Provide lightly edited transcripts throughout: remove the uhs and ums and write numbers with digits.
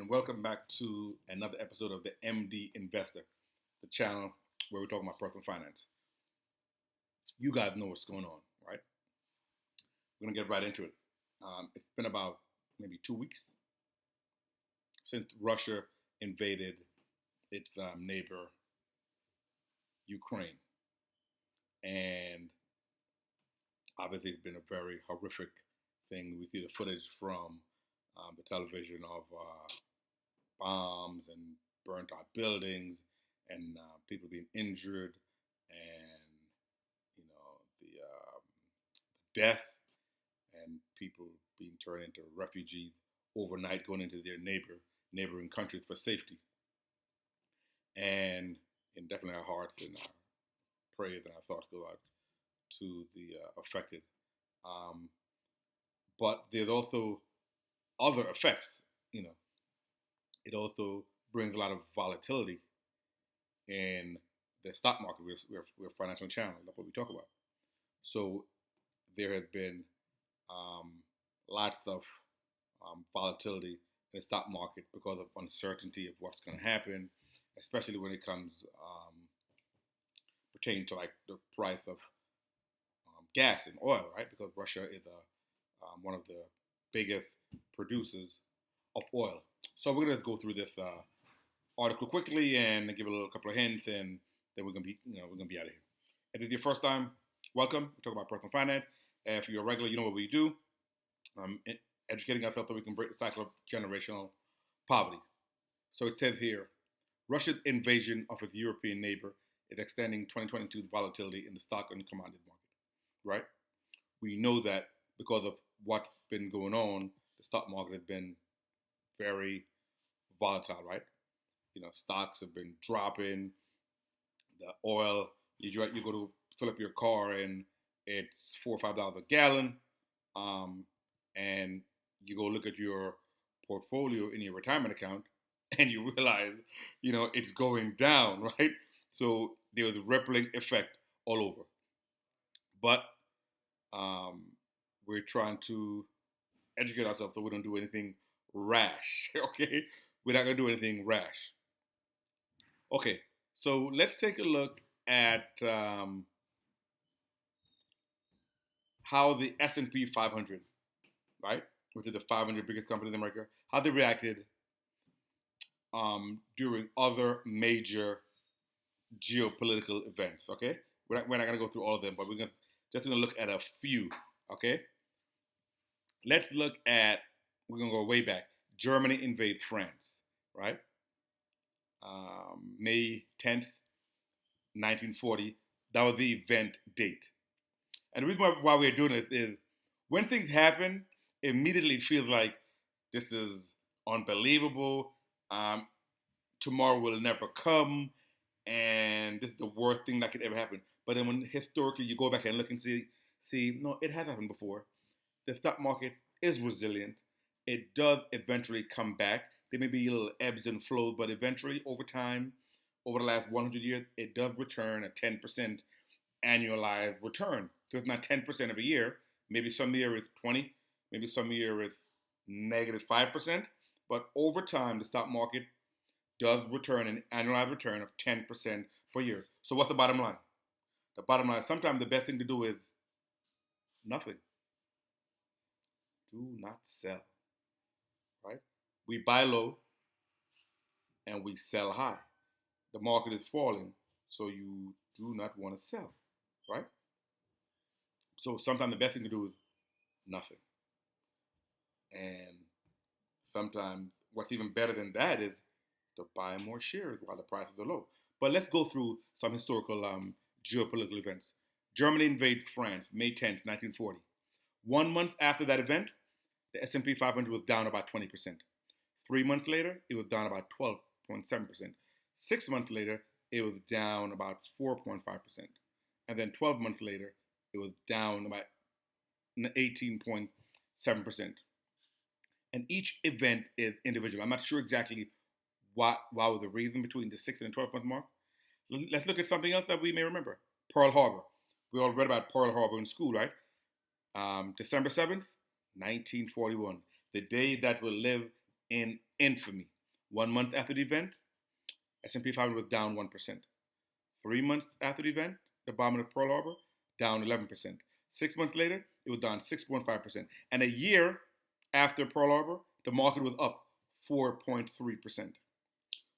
and welcome back to another episode of the MD Investor, the channel where we're talking about personal finance. You guys know what's going on, right? We're going to get right into it. It's been about maybe 2 weeks since Russia invaded its neighbor, Ukraine. And obviously, it's been a very horrific thing. We see the footage from the television of bombs and burnt out buildings and people being injured and the death and people being turned into refugees overnight, going into their neighboring countries for safety. And definitely our hearts and our prayers and our thoughts go out to the affected. But there's also other effects. It also brings a lot of volatility in the stock market. We're a financial channel. That's what we talk about. So there has been lots of volatility in the stock market because of uncertainty of what's going to happen, especially when it comes pertaining to like the price of gas and oil, right? Because Russia is one of the biggest producers of oil. So we're going to go through this article quickly and give a couple of hints, and then we're going to be out of here. If it's your first time, welcome. We talk about personal finance. If you're a regular, you know what we do. Educating ourselves so we can break the cycle of generational poverty. So it says here, Russia's invasion of its European neighbor is extending 2022's volatility in the stock and commodities market, right? We know that because of what's been going on, the stock market has been very volatile, right? Stocks have been dropping. The oil, you go to fill up your car and it's $4 or $5 a gallon, and you go look at your portfolio in your retirement account, and you realize, it's going down, right? So there was a rippling effect all over. But we're trying to educate ourselves so we don't do anything rash, okay? We're not going to do anything rash. Okay, so let's take a look at how the S&P 500, right, which is the 500 biggest companies in America, how they reacted during other major geopolitical events, okay? We're not going to go through all of them, but we're just going to look at a few, okay? Let's look at, we're going to go way back. Germany invades France, right? May 10th, 1940. That was the event date. And the reason why we're doing it is when things happen, it immediately feels like this is unbelievable. Tomorrow will never come, and this is the worst thing that could ever happen. But then when historically you go back and look and see, no, it has happened before. The stock market is resilient. It does eventually come back. There may be little ebbs and flows, but eventually, over time, over the last 100 years, it does return a 10% annualized return. So it's not 10% every year. Maybe some year it's 20, maybe some year it's negative 5%. But over time, the stock market does return an annualized return of 10% per year. So what's the bottom line? The bottom line, sometimes the best thing to do is nothing. Do not sell, right? We buy low and we sell high. The market is falling, so you do not want to sell, right? So sometimes the best thing to do is nothing. And sometimes what's even better than that is to buy more shares while the prices are low. But let's go through some historical geopolitical events. Germany invades France, May 10th, 1940. 1 month after that event, the S&P 500 was down about 20%. 3 months later, it was down about 12.7%. 6 months later, it was down about 4.5%. And then 12 months later, it was down about 18.7%. And each event is individual. I'm not sure exactly what was the reason between the 6 and the 12 month mark. Let's look at something else that we may remember. Pearl Harbor. We all read about Pearl Harbor in school, right? December 7th, 1941. The day that will live in infamy. 1 month after the event, S&P 500 was down 1%. 3 months after the event, the bombing of Pearl Harbor, down 11%. 6 months later, it was down 6.5%. And a year after Pearl Harbor, the market was up 4.3%.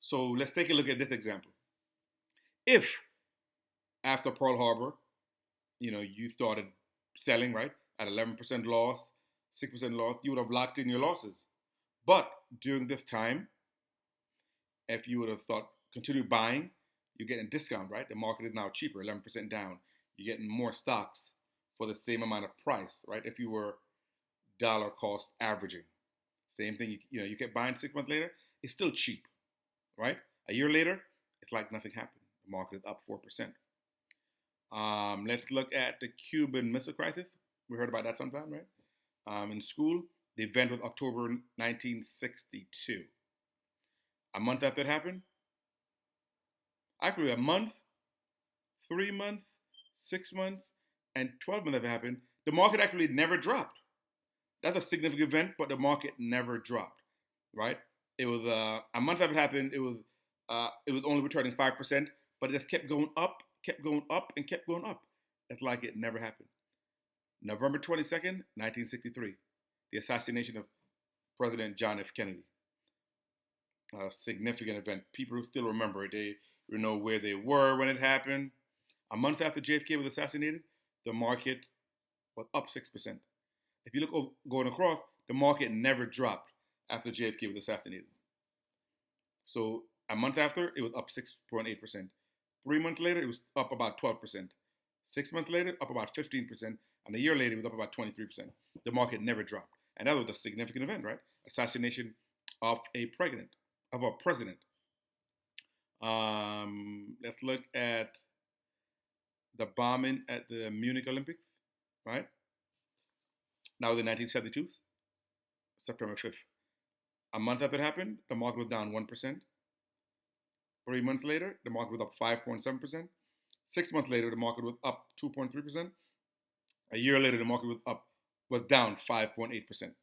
So let's take a look at this example. If after Pearl Harbor, you started selling, right, at 11% loss, 6% loss, you would have locked in your losses. But during this time, if you would have thought continue buying, you're getting a discount, right? The market is now cheaper, 11% down. You're getting more stocks for the same amount of price, right? If you were dollar cost averaging, same thing. You kept buying 6 months later, it's still cheap, right? A year later, it's like nothing happened. The market is up 4%. Let's look at the Cuban Missile Crisis. We heard about that sometime, right? In school, the event was October 1962. A month after it happened, actually a month, 3 months, 6 months, and 12 months after it happened, the market actually never dropped. That's a significant event, but the market never dropped, right? It was a month after it happened. It was only returning 5%, but it just kept going up, and kept going up. It's like it never happened. November 22nd, 1963, the assassination of President John F. Kennedy. A significant event. People still remember it. They know where they were when it happened. A month after JFK was assassinated, the market was up 6%. If you look going across, the market never dropped after JFK was assassinated. So a month after, it was up 6.8%. 3 months later, it was up about 12%. 6 months later, up about 15%. And a year later, it was up about 23%. The market never dropped. And that was a significant event, right? Assassination of a president. Let's look at the bombing at the Munich Olympics, right? Now the 1972, September 5th. A month after it happened, the market was down 1%. 3 months later, the market was up 5.7%. 6 months later, the market was up 2.3%. A year later, the market was down 5.8%.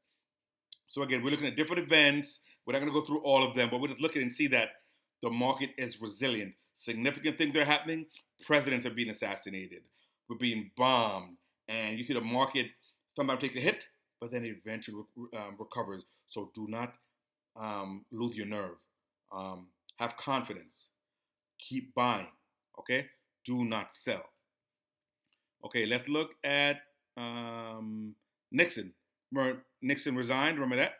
So again, we're looking at different events. We're not going to go through all of them, but we're just looking and see that the market is resilient. Significant things are happening. Presidents are being assassinated. We're being bombed. And you see the market sometimes take a hit, but then it eventually recovers. So do not lose your nerve. Have confidence. Keep buying. Okay? Do not sell. Okay, let's look at Nixon. Remember, Nixon resigned. Remember that?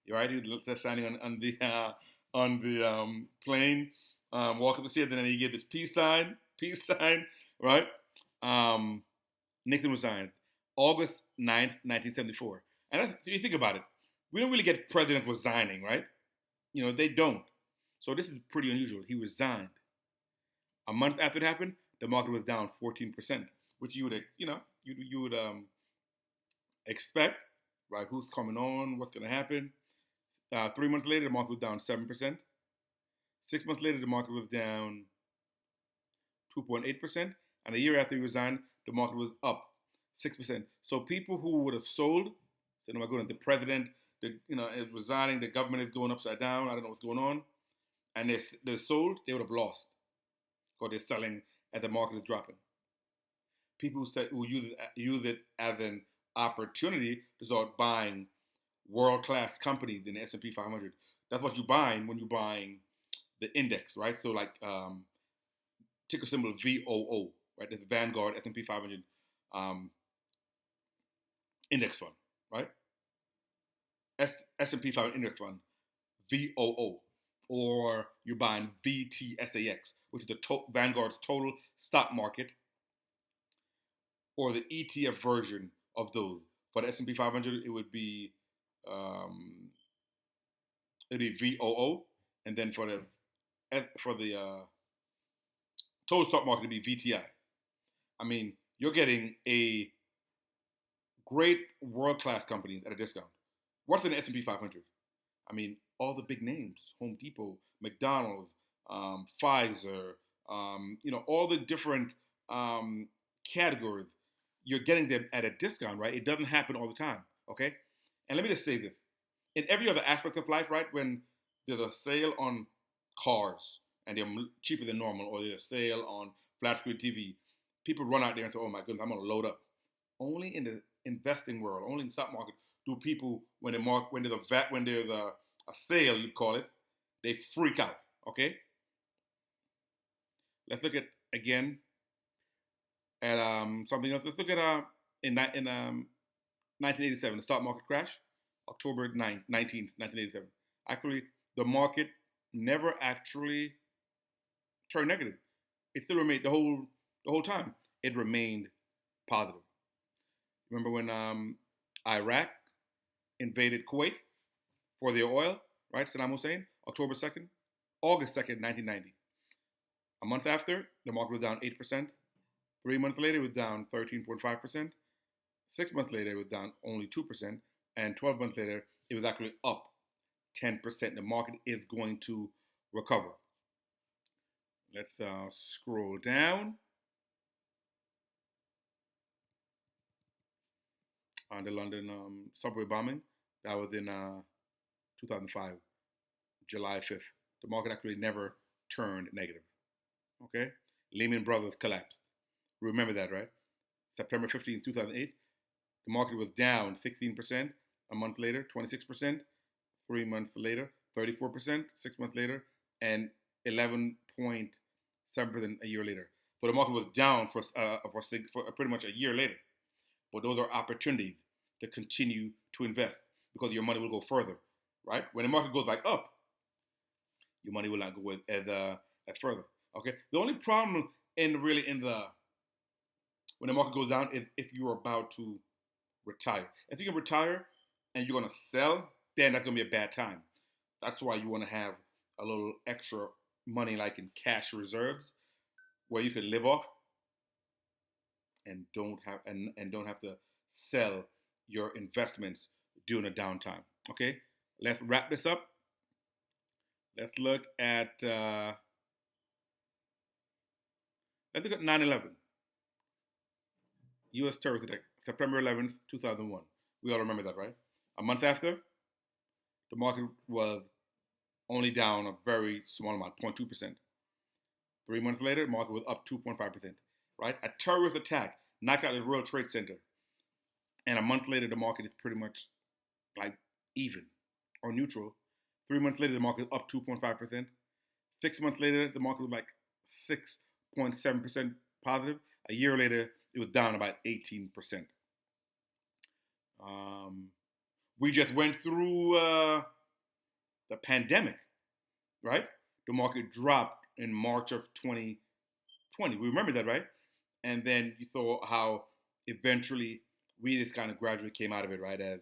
You're right. He was standing on the plane, walking up the stairs, and then he gave this peace sign, right? Nixon resigned August 9th, 1974. And if you think about it, we don't really get presidents resigning, right? They don't. So this is pretty unusual. He resigned. A month after it happened, the market was down 14%, which you would expect, right? Who's coming on? What's going to happen? 3 months later, the market was down 7%. 6 months later, the market was down 2.8%. And a year after he resigned, the market was up 6%. So people who would have sold, said, "Oh my goodness, the president, is resigning, the government is going upside down, I don't know what's going on," and they sold, they would have lost because they're selling as the market is dropping. People who use it as an opportunity to start buying world-class companies in the S&P 500. That's what you're buying when you're buying the index, right? So like ticker symbol VOO, right? That's the Vanguard S&P 500 index fund, right? S&P 500 index fund, VOO. Or you're buying VTSAX, which is the Vanguard's total stock market, or the ETF version of those. For the S&P 500, it would be VOO, and then for the total stock market, it'd be VTI. I mean, you're getting a great world-class company at a discount. What's in the S&P 500? I mean, all the big names: Home Depot, McDonald's, Pfizer. All the different categories. You're getting them at a discount, right? It doesn't happen all the time, okay? And let me just say this. in every other aspect of life, right? When there's a sale on cars and they're cheaper than normal, or there's a sale on flat screen TV, people run out there and say, "Oh my goodness, I'm gonna load up." Only in the investing world, only in the stock market, do people when there's a sale, you call it, they freak out. Okay, let's look at again at something else. Let's look at in 1987, the stock market crash, October 9th, 19th, 1987. Actually, the market never actually turned negative. It still remained the whole time. It remained positive. Remember when Iraq invaded Kuwait for their oil, right? Saddam Hussein, October 2nd, August 2nd, 1990. A month after, the market was down 8%. 3 months later, it was down 13.5%. 6 months later, it was down only 2%. And 12 months later, it was actually up 10%. The market is going to recover. Let's scroll down on the London subway bombing. That was in 2005, July 5th. The market actually never turned negative. Okay? Lehman Brothers collapsed. Remember that, right? September 15th, 2008. The market was down 16%. A month later, 26%. 3 months later, 34%. 6 months later, and 11.7% a year later. So the market was down for pretty much a year later. But those are opportunities to continue to invest because your money will go further, right? When the market goes back up, your money will not go as further. Okay. The only problem in the when the market goes down is if you're about to retire. If you can retire and you're gonna sell, then that's gonna be a bad time. That's why you want to have a little extra money, like in cash reserves, where you can live off and don't have to sell your investments during a downtime. Okay, let's wrap this up. Let's look at 9/11, U.S. terrorist attack, September 11th, 2001. We all remember that, right? A month after, the market was only down a very small amount, 0.2%. 3 months later, the market was up 2.5%. Right? A terrorist attack knocked out the World Trade Center, and a month later, the market is pretty much like even or neutral. 3 months later, the market is up 2.5%. 6 months later, the market was like 6.7% positive. A year later, it was down about 18%. We just went through the pandemic, right? The market dropped in March of 2020. We remember that, right? And then you saw how eventually we just kind of gradually came out of it, right?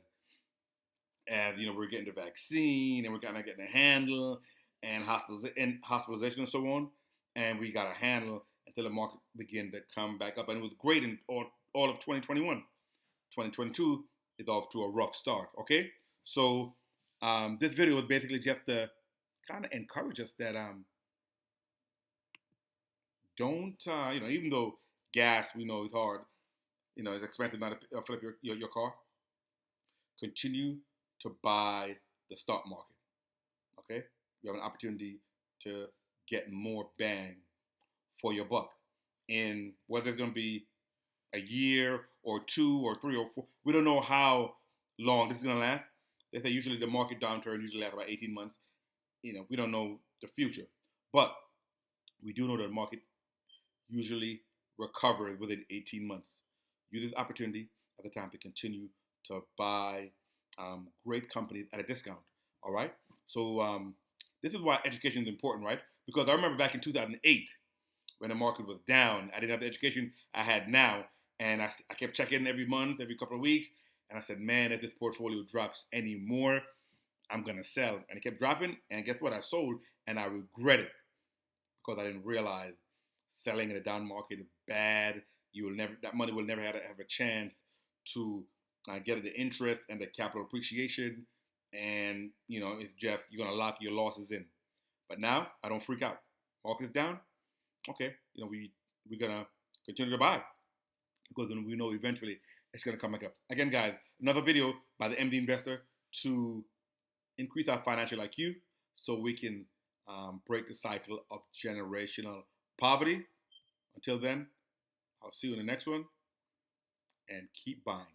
As we're getting the vaccine and we're kind of getting a handle and hospitalization and so on, and we got a handle until the market began to come back up, and it was great in all of 2021. 2022 is off to a rough start. Okay, so this video was basically just to kind of encourage us that don't even though gas we know is hard, it's expensive not to fill up your car. Continue to buy the stock market. Okay, you have an opportunity to get more bang for your buck, and whether it's going to be a year or 2 or 3 or 4, we don't know how long this is going to last. They say usually the market downturn usually lasts about 18 months. We don't know the future, but we do know that the market usually recovers within 18 months. Use this opportunity at the time to continue to buy great companies at a discount. All right. So this is why education is important, right? Because I remember back in 2008 when the market was down, I didn't have the education I had now, and I kept checking every month, every couple of weeks, and I said, man, if this portfolio drops any more, I'm gonna sell. And it kept dropping, and guess what? I sold, and I regret it because I didn't realize selling in a down market is bad. That money will never have a chance to get the interest and the capital appreciation, and it's just you're gonna lock your losses in. But now I don't freak out. Market is down. Okay, we're gonna continue to buy because then we know eventually it's gonna come back up. Again, guys, another video by the MD Investor to increase our financial IQ so we can break the cycle of generational poverty. Until then, I'll see you in the next one and keep buying.